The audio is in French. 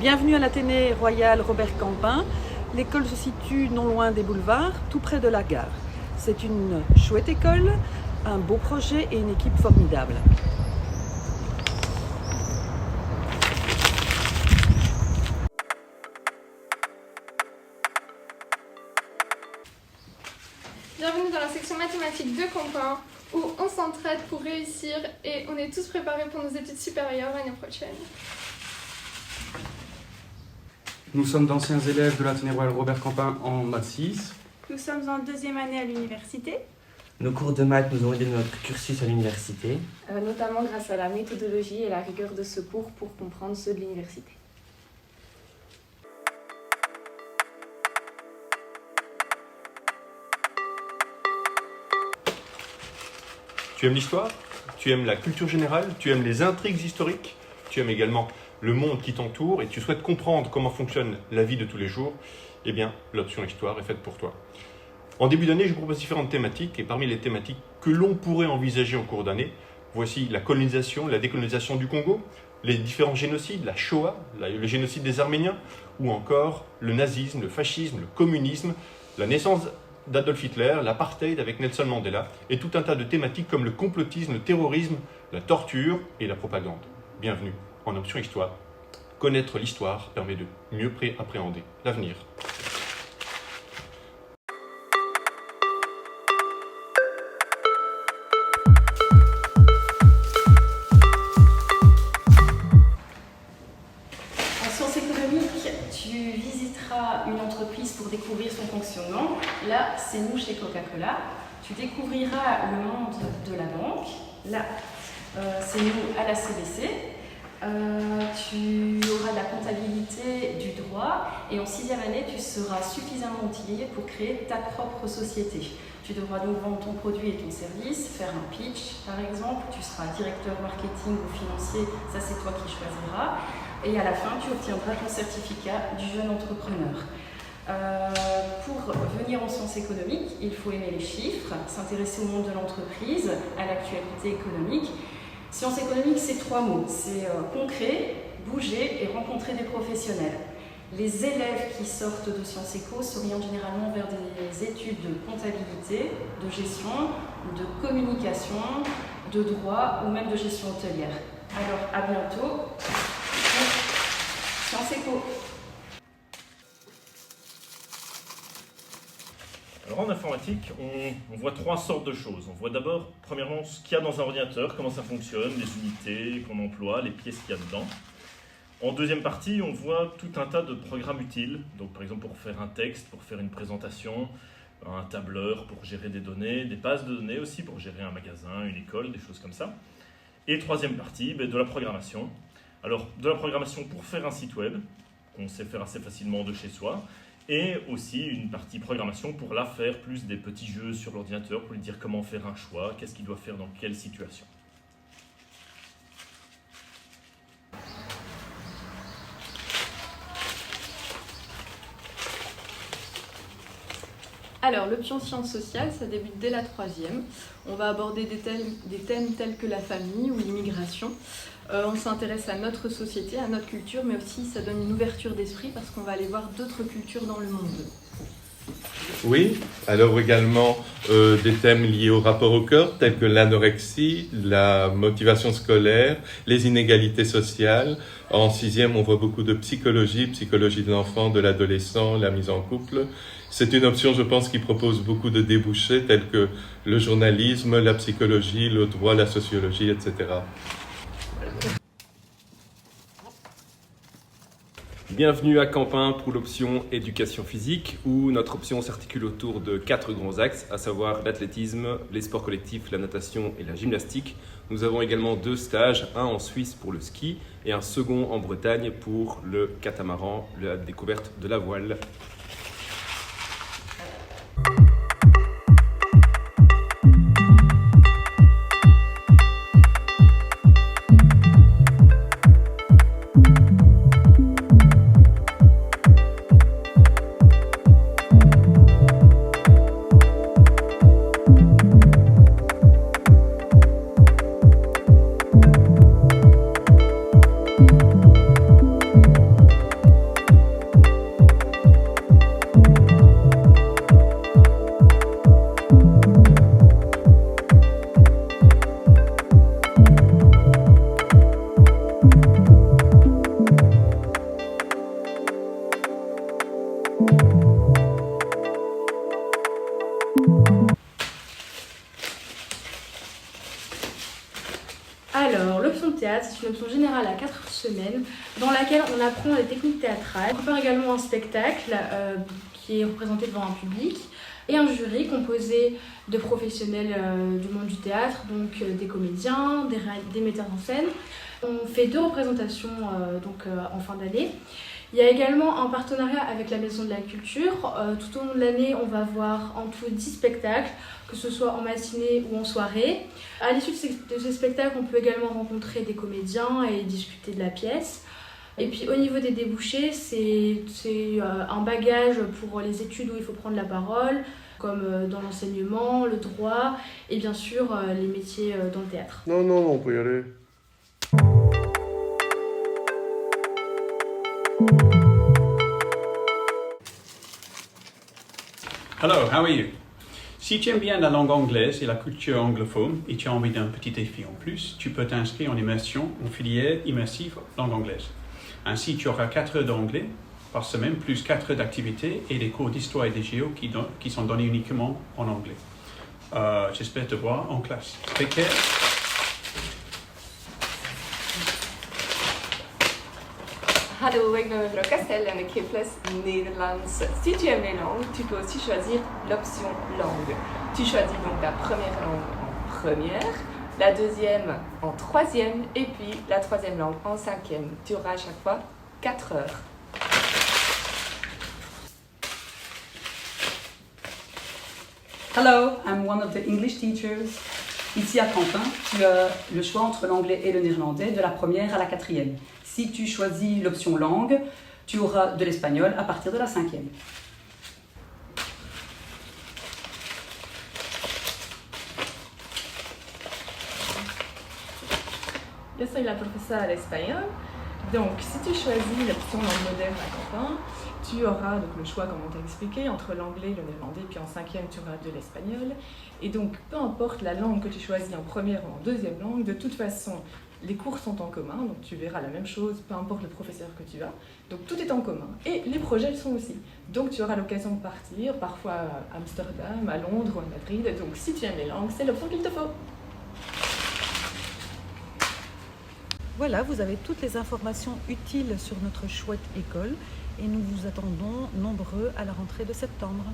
Bienvenue à l'Athénée Royal Robert Campin. L'école se situe non loin des boulevards, tout près de la gare. C'est une chouette école, un beau projet et une équipe formidable. Bienvenue dans la section mathématiques de Campin, où on s'entraide pour réussir et on est tous préparés pour nos études supérieures l'année prochaine. Nous sommes d'anciens élèves de l'Athénée Royal Robert Campin en maths 6. Nous sommes en deuxième année à l'université. Nos cours de maths nous ont aidé dans notre cursus à l'université. Notamment grâce à la méthodologie et la rigueur de ce cours pour comprendre ceux de l'université. Tu aimes l'histoire, tu aimes la culture générale, tu aimes les intrigues historiques, tu aimes également le monde qui t'entoure et tu souhaites comprendre comment fonctionne la vie de tous les jours, eh bien, l'option Histoire est faite pour toi. En début d'année, je vous propose différentes thématiques et parmi les thématiques que l'on pourrait envisager en cours d'année, voici la colonisation, la décolonisation du Congo, les différents génocides, la Shoah, le génocide des Arméniens, ou encore le nazisme, le fascisme, le communisme, la naissance d'Adolf Hitler, l'apartheid avec Nelson Mandela, et tout un tas de thématiques comme le complotisme, le terrorisme, la torture et la propagande. Bienvenue en option Histoire. Connaître l'histoire permet de mieux appréhender l'avenir. En sciences économiques, tu visiteras une entreprise pour découvrir son fonctionnement. Là, c'est nous chez Coca-Cola. Tu découvriras le monde de la banque. Là, c'est nous à la CBC. Tu auras de la comptabilité, du droit, et en 6e année, tu seras suffisamment outillé pour créer ta propre société. Tu devras donc vendre ton produit et ton service, faire un pitch par exemple, tu seras directeur marketing ou financier, ça c'est toi qui choisiras, et à la fin, tu obtiendras ton certificat du jeune entrepreneur. Pour venir en sciences économiques, il faut aimer les chiffres, s'intéresser au monde de l'entreprise, à l'actualité économique. Sciences économiques, c'est 3 mots. C'est concret, bouger et rencontrer des professionnels. Les élèves qui sortent de Sciences Éco s'orientent généralement vers des études de comptabilité, de gestion, de communication, de droit ou même de gestion hôtelière. Alors, à bientôt pour Sciences Éco. Alors en informatique, on voit 3 sortes de choses. On voit d'abord, premièrement, ce qu'il y a dans un ordinateur, comment ça fonctionne, les unités qu'on emploie, les pièces qu'il y a dedans. En deuxième partie, on voit tout un tas de programmes utiles. Donc par exemple pour faire un texte, pour faire une présentation, un tableur pour gérer des données, des bases de données aussi pour gérer un magasin, une école, des choses comme ça. Et troisième partie, de la programmation. Alors de la programmation pour faire un site web, qu'on sait faire assez facilement de chez soi. Et aussi une partie programmation pour là faire plus des petits jeux sur l'ordinateur, pour lui dire comment faire un choix, qu'est-ce qu'il doit faire dans quelle situation. Alors, l'option sciences sociales, ça débute dès la 3e. On va aborder des thèmes tels que la famille ou l'immigration. On s'intéresse à notre société, à notre culture, mais aussi ça donne une ouverture d'esprit parce qu'on va aller voir d'autres cultures dans le monde. Oui, alors également des thèmes liés au rapport au corps, tels que l'anorexie, la motivation scolaire, les inégalités sociales. En 6e, on voit beaucoup de psychologie de l'enfant, de l'adolescent, la mise en couple. C'est une option, je pense, qui propose beaucoup de débouchés, tels que le journalisme, la psychologie, le droit, la sociologie, etc. Bienvenue à Campin pour l'option éducation physique où notre option s'articule autour de 4 grands axes, à savoir l'athlétisme, les sports collectifs, la natation et la gymnastique. Nous avons également 2 stages, un en Suisse pour le ski et un second en Bretagne pour le catamaran, la découverte de la voile. théâtre. C'est une option générale à 4 semaines dans laquelle on apprend les techniques théâtrales. On prépare également un spectacle qui est représenté devant un public et un jury composé de professionnels du monde du théâtre, donc des comédiens, des metteurs en scène. On fait 2 représentations en fin d'année. Il y a également un partenariat avec la Maison de la Culture. Tout au long de l'année, on va voir en tout 10 spectacles, que ce soit en matinée ou en soirée. À l'issue de ces spectacles, on peut également rencontrer des comédiens et discuter de la pièce. Et puis au niveau des débouchés, c'est un bagage pour les études où il faut prendre la parole, comme dans l'enseignement, le droit et bien sûr les métiers dans le théâtre. Non, on peut y aller. Hello, how are you? Si tu aimes bien la langue anglaise et la culture anglophone et tu as envie d'un petit défi en plus, tu peux t'inscrire en immersion en filière immersive langue anglaise. Ainsi, tu auras 4 heures d'anglais par semaine, plus 4 heures d'activité et des cours d'histoire et de géo qui sont donnés uniquement en anglais. J'espère te voir en classe. Take care. Hallo, ik ben mevrouw Castel en ik geef les Nederlands. Si tu aimes les langues, tu peux aussi choisir l'option langue. Tu choisis donc ta première langue en première, la deuxième en troisième et puis la troisième langue en cinquième. Tu auras à chaque fois 4 heures. Hello, I'm one of the English teachers. Ici à Quentin, tu as le choix entre l'anglais et le néerlandais de la première à la 4e. Si tu choisis l'option langue, tu auras de l'espagnol à partir de la 5e. Yo soy la profesora de espagnol. Donc, si tu choisis l'option langue moderne à Quentin, tu auras donc le choix, comme on t'a expliqué, entre l'anglais, le néerlandais, puis en 5e, tu auras de l'espagnol. Et donc, peu importe la langue que tu choisis en première ou en deuxième langue, de toute façon, les cours sont en commun, donc tu verras la même chose, peu importe le professeur que tu as. Donc, tout est en commun. Et les projets le sont aussi. Donc, tu auras l'occasion de partir, parfois à Amsterdam, à Londres ou à Madrid. Donc, si tu aimes les langues, c'est l'option qu'il te faut. Voilà, vous avez toutes les informations utiles sur notre chouette école et nous vous attendons nombreux à la rentrée de septembre.